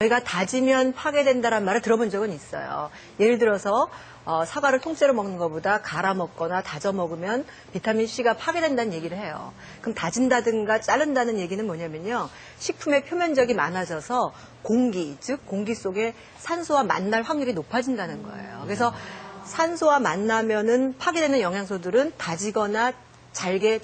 저희가 다지면 파괴된다는 말을 들어본 적은 있어요. 예를 들어서 사과를 통째로 먹는 것보다 갈아 먹거나 다져 먹으면 비타민C가 파괴된다는 얘기를 해요. 그럼 다진다든가 자른다는 얘기는 뭐냐면요. 식품의 표면적이 많아져서 공기, 즉 공기 속에 산소와 만날 확률이 높아진다는 거예요. 그래서 산소와 만나면은 파괴되는 영양소들은 다지거나 잘게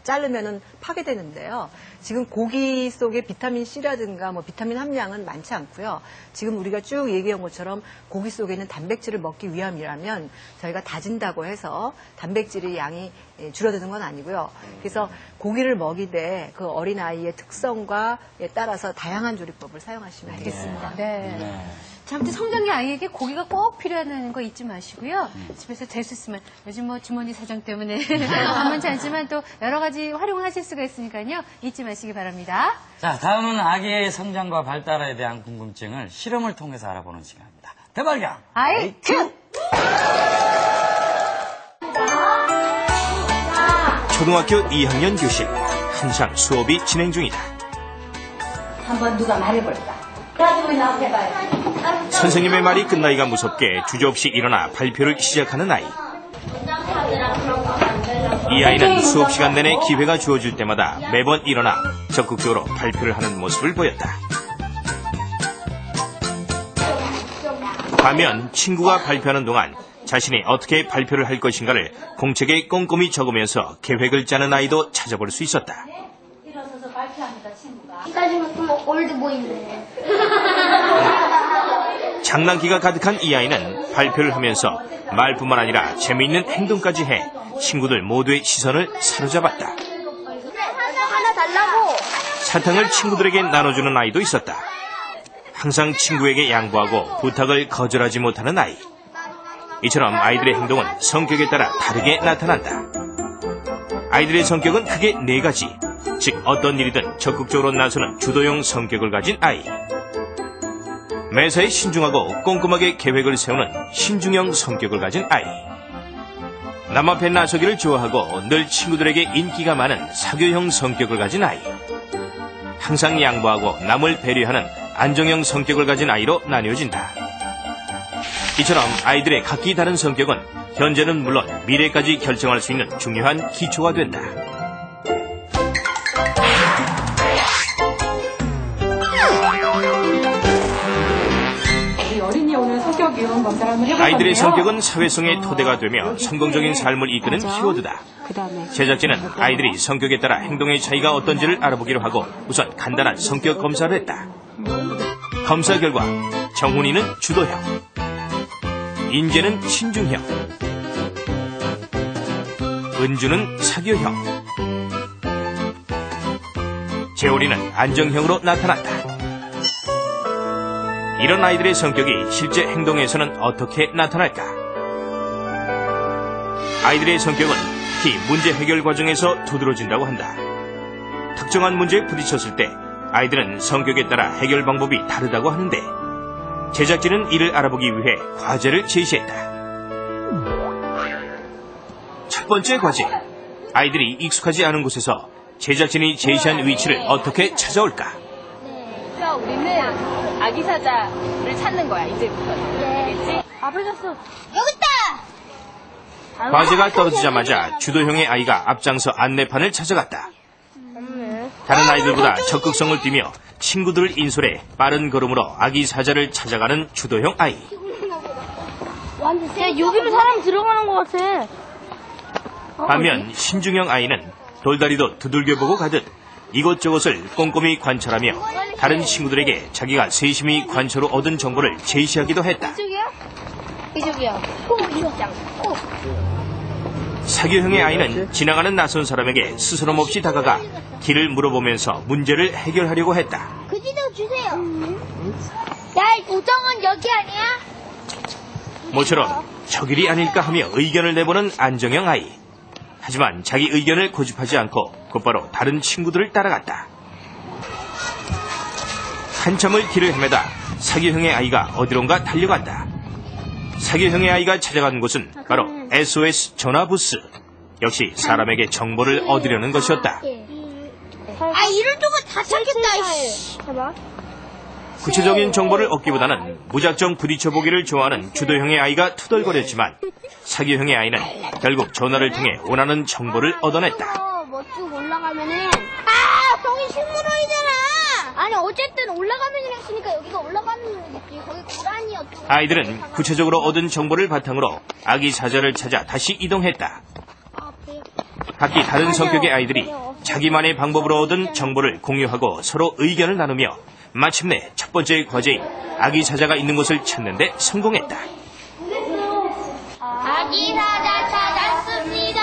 자르면은 파괴되는데요. 지금 고기 속에 비타민C라든가 비타민 함량은 많지 않고요. 지금 우리가 쭉 얘기한 것처럼 고기 속에 있는 단백질을 먹기 위함이라면 저희가 다진다고 해서 단백질의 양이 줄어드는 건 아니고요. 그래서 고기를 먹이되 그 어린아이의 특성과 따라서 다양한 조리법을 사용하시면 되겠습니다. 네. 자, 아무튼 성장기 아이에게 고기가 꼭 필요하다는 거 잊지 마시고요. 집에서 될 수 있으면 요즘 주머니 사정 때문에 만만치 않지만 또 여러 가지 활용을 하실 수가 있으니까요. 잊지 마시기 바랍니다. 자, 다음은 아기의 성장과 발달에 대한 궁금증을 실험을 통해서 알아보는 시간입니다. 대발견! IQ! 초등학교 2학년 교실. 한창 수업이 진행 중이다. 한번 누가 말해볼까? 나중에 나오게 해봐요. 선생님의 말이 끝나기가 무섭게 주저없이 일어나 발표를 시작하는 아이. 이 아이는 수업 시간 내내 기회가 주어질 때마다 매번 일어나 적극적으로 발표를 하는 모습을 보였다. 반면 친구가 발표하는 동안 자신이 어떻게 발표를 할 것인가를 공책에 꼼꼼히 적으면서 계획을 짜는 아이도 찾아볼 수 있었다. 일어서서 발표합니다, 친구가. 이까지는 좀 올드보이네. 장난기가 가득한 이 아이는 발표를 하면서 말뿐만 아니라 재미있는 행동까지 해 친구들 모두의 시선을 사로잡았다. 하나 달라고. 사탕을 친구들에게 나눠주는 아이도 있었다. 항상 친구에게 양보하고 부탁을 거절하지 못하는 아이. 이처럼 아이들의 행동은 성격에 따라 다르게 나타난다. 아이들의 성격은 크게 4가지. 즉 어떤 일이든 적극적으로 나서는 주도형 성격을 가진 아이. 매사에 신중하고 꼼꼼하게 계획을 세우는 신중형 성격을 가진 아이. 남 앞에 나서기를 좋아하고 늘 친구들에게 인기가 많은 사교형 성격을 가진 아이. 항상 양보하고 남을 배려하는 안정형 성격을 가진 아이로 나뉘어진다. 이처럼 아이들의 각기 다른 성격은 현재는 물론 미래까지 결정할 수 있는 중요한 기초가 된다. 아이들의 성격은 사회성의 토대가 되며 성공적인 삶을 이끄는 키워드다. 제작진은 아이들이 성격에 따라 행동의 차이가 어떤지를 알아보기로 하고 우선 간단한 성격 검사를 했다. 검사 결과 정훈이는 주도형, 인재는 신중형, 은주는 사교형, 재호리는 안정형으로 나타났다. 이런 아이들의 성격이 실제 행동에서는 어떻게 나타날까? 아이들의 성격은 특히 문제 해결 과정에서 두드러진다고 한다. 특정한 문제에 부딪혔을 때 아이들은 성격에 따라 해결 방법이 다르다고 하는데 제작진은 이를 알아보기 위해 과제를 제시했다. 첫 번째 과제, 아이들이 익숙하지 않은 곳에서 제작진이 제시한 위치를 어떻게 찾아올까? 그래서 우리는 아기 사자를 찾는 거야, 이제부터. 알겠지? 아버졌어. 여기 있다. 과제가 떨어지자마자 주도형의 아이가 앞장서 안내판을 찾아갔다. 다른 아이들보다 적극성을 띠며 친구들을 인솔해 빠른 걸음으로 아기 사자를 찾아가는 주도형 아이. 야, 여기로 사람 들어가는 것 같아. 반면 신중형 아이는 돌다리도 두들겨보고 가듯 이곳저곳을 꼼꼼히 관찰하며 다른 친구들에게 자기가 세심히 관찰 후 얻은 정보를 제시하기도 했다. 이쪽이야? 이쪽이야. 이쪽. 사교형의 아이는 지나가는 낯선 사람에게 스스럼없이 다가가 길을 물어보면서 문제를 해결하려고 했다. 그 지도 주세요. 야, 이 우정은 여기 아니야? 모처럼 저 길이 아닐까 하며 의견을 내보는 안정형 아이. 하지만 자기 의견을 고집하지 않고 곧바로 다른 친구들을 따라갔다. 한참을 길을 헤매다 사교형의 아이가 어디론가 달려간다. 사교형의 아이가 찾아간 곳은 바로 SOS 전화부스. 역시 사람에게 정보를 얻으려는 것이었다. 아, 이럴 동안 다 찾겠다. 구체적인 정보를 얻기보다는 무작정 부딪혀보기를 좋아하는 주도형의 아이가 투덜거렸지만 사교형의 아이는 결국 전화를 통해 원하는 정보를 얻어냈다. 뭐 쭉 올라가면은 거기 식물원이잖아. 아니 어쨌든 올라가면은 했으니까 여기가 올라가면 거기 고라니였던. 아이들은 구체적으로 얻은 정보를 바탕으로 아기 사자를 찾아 다시 이동했다. 각기 다른 성격의 아이들이 자기만의 방법으로 얻은 정보를 공유하고 서로 의견을 나누며 마침내 첫 번째 과제인 아기 사자가 있는 곳을 찾는 데 성공했다. 아기 사자 찾았습니다.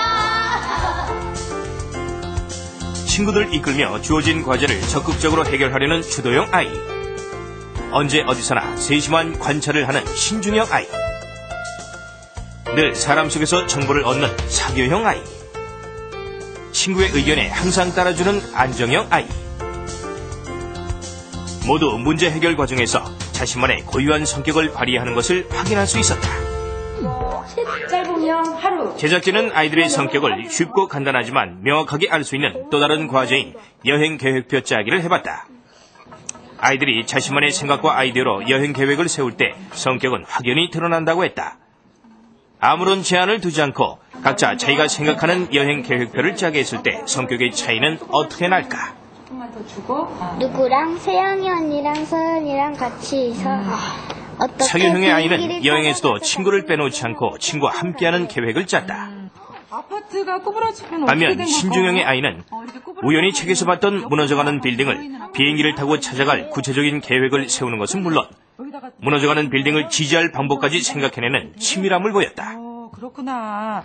친구들 이끌며 주어진 과제를 적극적으로 해결하려는 주도형 아이. 언제 어디서나 세심한 관찰을 하는 신중형 아이. 늘 사람 속에서 정보를 얻는 사교형 아이. 친구의 의견에 항상 따라주는 안정형 아이. 모두 문제 해결 과정에서 자신만의 고유한 성격을 발휘하는 것을 확인할 수 있었다. 짧으면 하루. 제작진은 아이들의 성격을 쉽고 간단하지만 명확하게 알 수 있는 또 다른 과제인 여행 계획표 짜기를 해봤다. 아이들이 자신만의 생각과 아이디어로 여행 계획을 세울 때 성격은 확연히 드러난다고 했다. 아무런 제한을 두지 않고 각자 자기가 생각하는 여행 계획표를 짜게 했을 때 성격의 차이는 어떻게 날까? 누구랑 세영이 언니랑 서연이랑 같이 있어. 어떻게 사교형의 아이는 분위기를 여행에서도 찾아서 친구를 빼놓지 않고 친구와 함께하는 계획을 짰다. 아파트가 구부러지면 반면 신중형의 아이는 우연히 책에서 봤던 무너져가는 빌딩을 비행기를 타고 찾아갈 구체적인 계획을 세우는 것은 물론 무너져가는 빌딩을 지지할 방법까지 생각해내는 치밀함을 보였다. 그렇구나.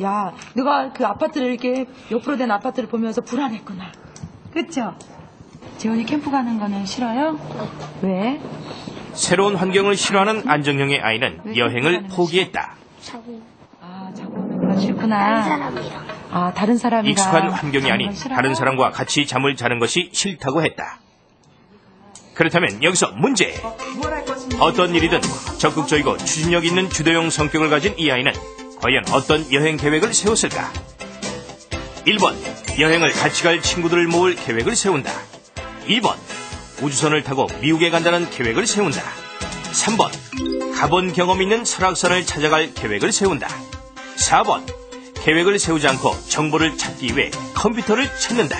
야, 너가 그 아파트를 이렇게 옆으로 된 아파트를 보면서 불안했구나. 그쵸? 재원이 캠프 가는 거는 싫어요? 왜? 새로운 환경을 싫어하는 안정형의 아이는 여행을 포기했다. 자고 자고 오는 거 싫구나. 다른 사람이랑. 다른 사람이랑. 익숙한 환경이 아닌 자는 거 싫어요? 다른 사람과 같이 잠을 자는 것이 싫다고 했다. 그렇다면 여기서 문제. 어떤 일이든 적극적이고 추진력 있는 주도형 성격을 가진 이 아이는 과연 어떤 여행 계획을 세웠을까? 1번, 여행을 같이 갈 친구들을 모을 계획을 세운다. 2번, 우주선을 타고 미국에 간다는 계획을 세운다. 3번, 가본 경험 있는 설악산을 찾아갈 계획을 세운다. 4번, 계획을 세우지 않고 정보를 찾기 위해 컴퓨터를 찾는다.